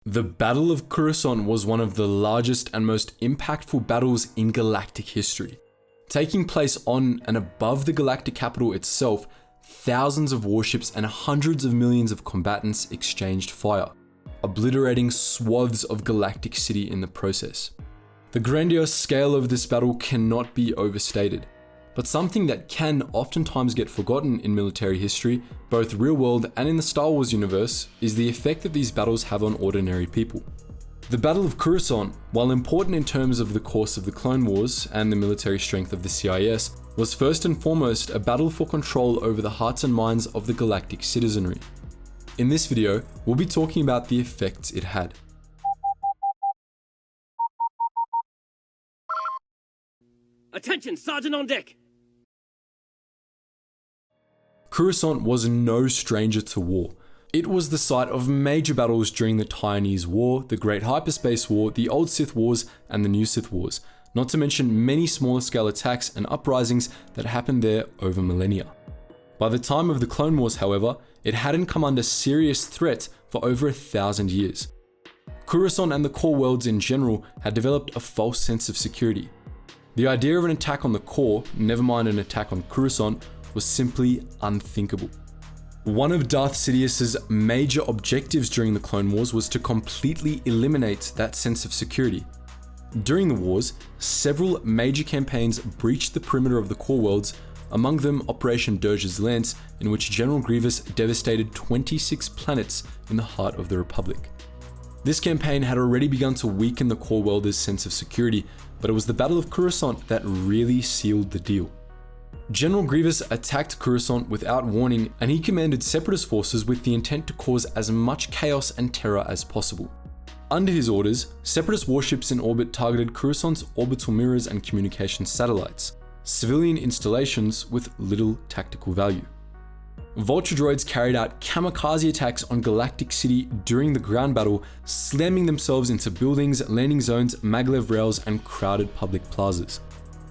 The Battle of Coruscant was one of the largest and most impactful battles in galactic history. Taking place on and above the galactic capital itself, thousands of warships and hundreds of millions of combatants exchanged fire, obliterating swaths of Galactic City in the process. The grandiose scale of this battle cannot be overstated, but something that can oftentimes get forgotten in military history, both real world and in the Star Wars universe, is the effect that these battles have on ordinary people. The Battle of Coruscant, while important in terms of the course of the Clone Wars and the military strength of the CIS, was first and foremost a battle for control over the hearts and minds of the galactic citizenry. In this video, we'll be talking about the effects it had. Attention, Sergeant on deck! Coruscant was no stranger to war. It was the site of major battles during the Taiwanese War, the Great Hyperspace War, the Old Sith Wars, and the New Sith Wars, not to mention many smaller scale attacks and uprisings that happened there over millennia. By the time of the Clone Wars, however, it hadn't come under serious threat for over 1,000 years. Coruscant and the core worlds in general had developed a false sense of security. The idea of an attack on the core, never mind an attack on Coruscant, was simply unthinkable. One of Darth Sidious's major objectives during the Clone Wars was to completely eliminate that sense of security. During the wars, several major campaigns breached the perimeter of the core worlds, among them Operation Dirge's Lance, in which General Grievous devastated 26 planets in the heart of the Republic. This campaign had already begun to weaken the core worlders' sense of security, but it was the Battle of Coruscant that really sealed the deal. General Grievous attacked Coruscant without warning, and he commanded Separatist forces with the intent to cause as much chaos and terror as possible. Under his orders, Separatist warships in orbit targeted Coruscant's orbital mirrors and communication satellites, civilian installations with little tactical value. Vulture droids carried out kamikaze attacks on Galactic City during the ground battle, slamming themselves into buildings, landing zones, maglev rails, and crowded public plazas.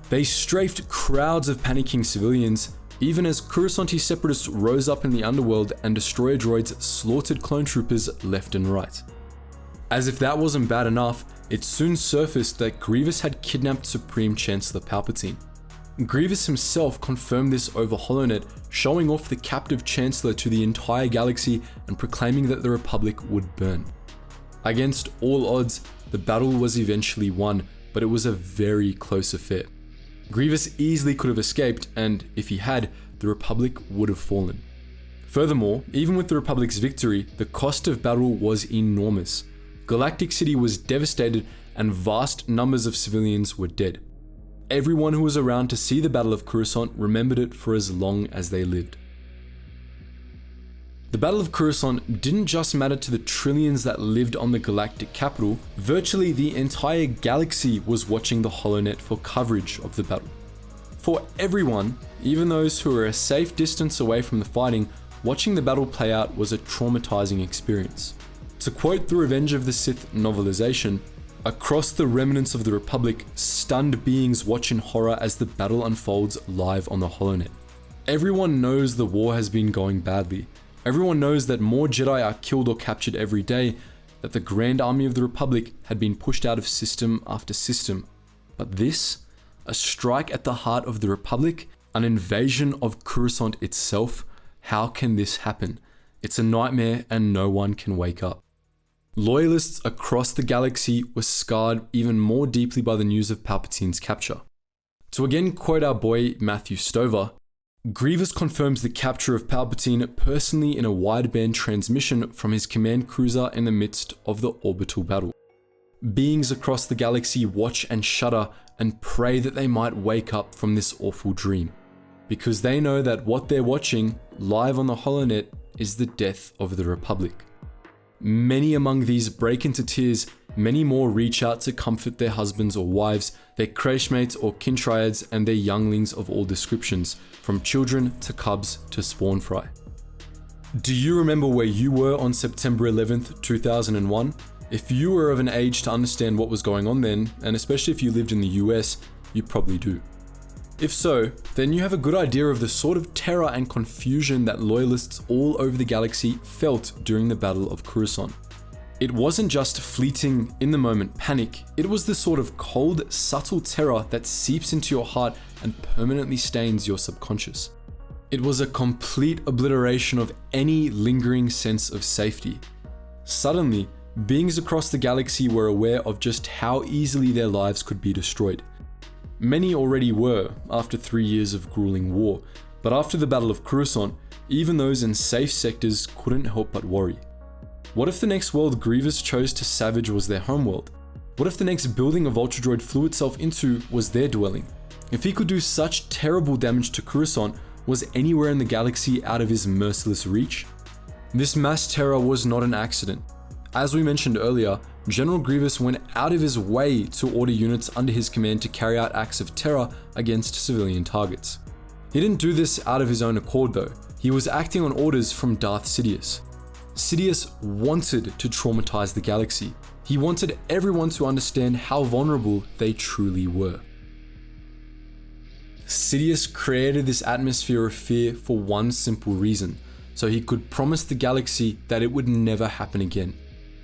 They strafed crowds of panicking civilians, even as Coruscanti separatists rose up in the underworld and destroyer droids slaughtered clone troopers left and right. As if that wasn't bad enough, it soon surfaced that Grievous had kidnapped Supreme Chancellor Palpatine. Grievous himself confirmed this over HoloNet, showing off the captive Chancellor to the entire galaxy and proclaiming that the Republic would burn. Against all odds, the battle was eventually won, but it was a very close affair. Grievous easily could have escaped, and if he had, the Republic would have fallen. Furthermore, even with the Republic's victory, the cost of battle was enormous. Galactic City was devastated and vast numbers of civilians were dead. Everyone who was around to see the Battle of Coruscant remembered it for as long as they lived. The Battle of Coruscant didn't just matter to the trillions that lived on the galactic capital, virtually the entire galaxy was watching the HoloNet for coverage of the battle. For everyone, even those who were a safe distance away from the fighting, watching the battle play out was a traumatizing experience. To quote the Revenge of the Sith novelization, "Across the remnants of the Republic, stunned beings watch in horror as the battle unfolds live on the HoloNet. Everyone knows the war has been going badly. Everyone knows that more Jedi are killed or captured every day, that the Grand Army of the Republic had been pushed out of system after system. But this, a strike at the heart of the Republic, an invasion of Coruscant itself, how can this happen? It's a nightmare and no one can wake up." Loyalists across the galaxy were scarred even more deeply by the news of Palpatine's capture. To again quote our boy Matthew Stover, "Grievous confirms the capture of Palpatine personally in a wideband transmission from his command cruiser in the midst of the orbital battle. Beings across the galaxy watch and shudder and pray that they might wake up from this awful dream, because they know that what they're watching live on the HoloNet is the death of the Republic. Many among these break into tears, many more reach out to comfort their husbands or wives, their crashmates or kin triads, and their younglings of all descriptions, from children to cubs to spawn fry." Do you remember where you were on September 11th, 2001? If you were of an age to understand what was going on then, and especially if you lived in the US, you probably do. If so, then you have a good idea of the sort of terror and confusion that loyalists all over the galaxy felt during the Battle of Coruscant. It wasn't just fleeting, in-the-moment panic, it was the sort of cold, subtle terror that seeps into your heart and permanently stains your subconscious. It was a complete obliteration of any lingering sense of safety. Suddenly, beings across the galaxy were aware of just how easily their lives could be destroyed. Many already were, after 3 years of grueling war, but after the Battle of Coruscant, even those in safe sectors couldn't help but worry. What if the next world Grievous chose to savage was their homeworld? What if the next building a Vulture flew itself into was their dwelling? If he could do such terrible damage to Coruscant, was anywhere in the galaxy out of his merciless reach? This mass terror was not an accident. As we mentioned earlier, General Grievous went out of his way to order units under his command to carry out acts of terror against civilian targets. He didn't do this out of his own accord though, he was acting on orders from Darth Sidious. Sidious wanted to traumatize the galaxy. He wanted everyone to understand how vulnerable they truly were. Sidious created this atmosphere of fear for one simple reason, so he could promise the galaxy that it would never happen again.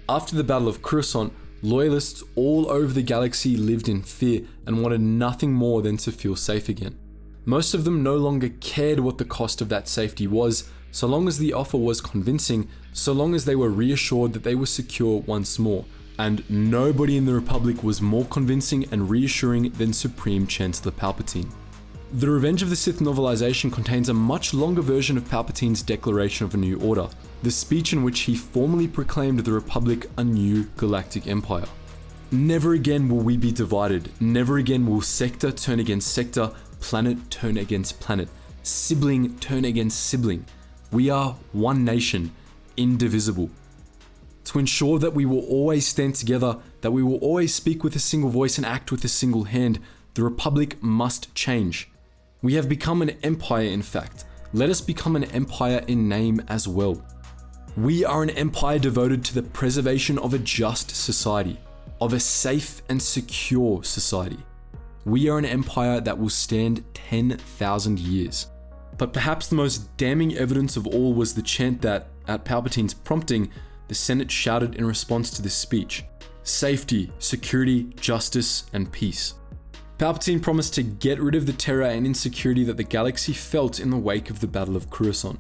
After the Battle of Coruscant, loyalists all over the galaxy lived in fear and wanted nothing more than to feel safe again. Most of them no longer cared what the cost of that safety was, so long as the offer was convincing, so long as they were reassured that they were secure once more, and nobody in the Republic was more convincing and reassuring than Supreme Chancellor Palpatine. The Revenge of the Sith novelization contains a much longer version of Palpatine's Declaration of a New Order, the speech in which he formally proclaimed the Republic a new galactic empire. Never again will we be divided, never again will sector turn against sector, planet turn against planet, sibling turn against sibling. We are one nation, indivisible. To ensure that we will always stand together, that we will always speak with a single voice and act with a single hand, the Republic must change. We have become an empire, in fact. Let us become an empire in name as well. We are an empire devoted to the preservation of a just society, of a safe and secure society. We are an empire that will stand 10,000 years. But perhaps the most damning evidence of all was the chant that, at Palpatine's prompting, the Senate shouted in response to this speech: safety, security, justice, and peace. Palpatine promised to get rid of the terror and insecurity that the galaxy felt in the wake of the Battle of Coruscant.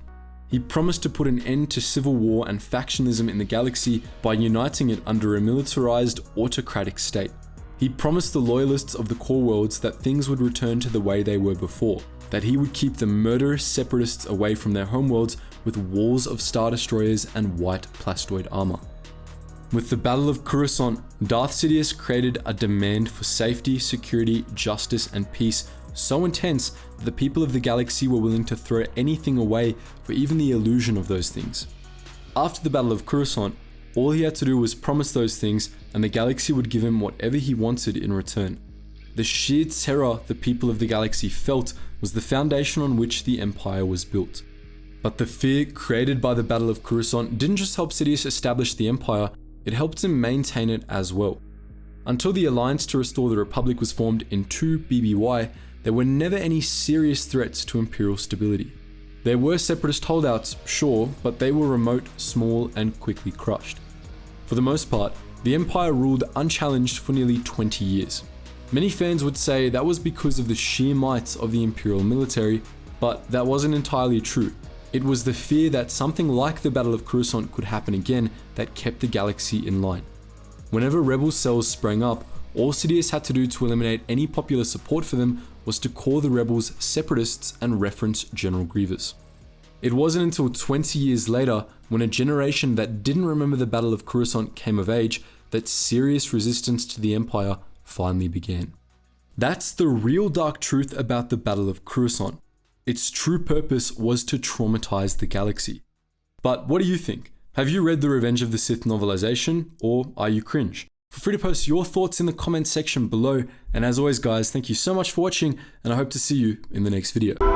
He promised to put an end to civil war and factionalism in the galaxy by uniting it under a militarized, autocratic state. He promised the loyalists of the core worlds that things would return to the way they were before, that he would keep the murderous separatists away from their homeworlds with walls of Star Destroyers and white plastoid armor. With the Battle of Coruscant, Darth Sidious created a demand for safety, security, justice, and peace so intense that the people of the galaxy were willing to throw anything away for even the illusion of those things. After the Battle of Coruscant, all he had to do was promise those things and the galaxy would give him whatever he wanted in return. The sheer terror the people of the galaxy felt was the foundation on which the Empire was built. But the fear created by the Battle of Coruscant didn't just help Sidious establish the Empire, it helped him maintain it as well. Until the Alliance to Restore the Republic was formed in 2 BBY, there were never any serious threats to Imperial stability. There were separatist holdouts, sure, but they were remote, small, and quickly crushed. For the most part, the Empire ruled unchallenged for nearly 20 years. Many fans would say that was because of the sheer might of the Imperial military, but that wasn't entirely true. It was the fear that something like the Battle of Coruscant could happen again that kept the galaxy in line. Whenever rebel cells sprang up, all Sidious had to do to eliminate any popular support for them was to call the rebels separatists and reference General Grievous. It wasn't until 20 years later, when a generation that didn't remember the Battle of Coruscant came of age, that serious resistance to the Empire finally began. That's the real dark truth about the Battle of Coruscant. Its true purpose was to traumatize the galaxy. But what do you think? Have you read the Revenge of the Sith novelization, or are you cringe? Feel free to post your thoughts in the comment section below, and as always guys, thank you so much for watching, and I hope to see you in the next video.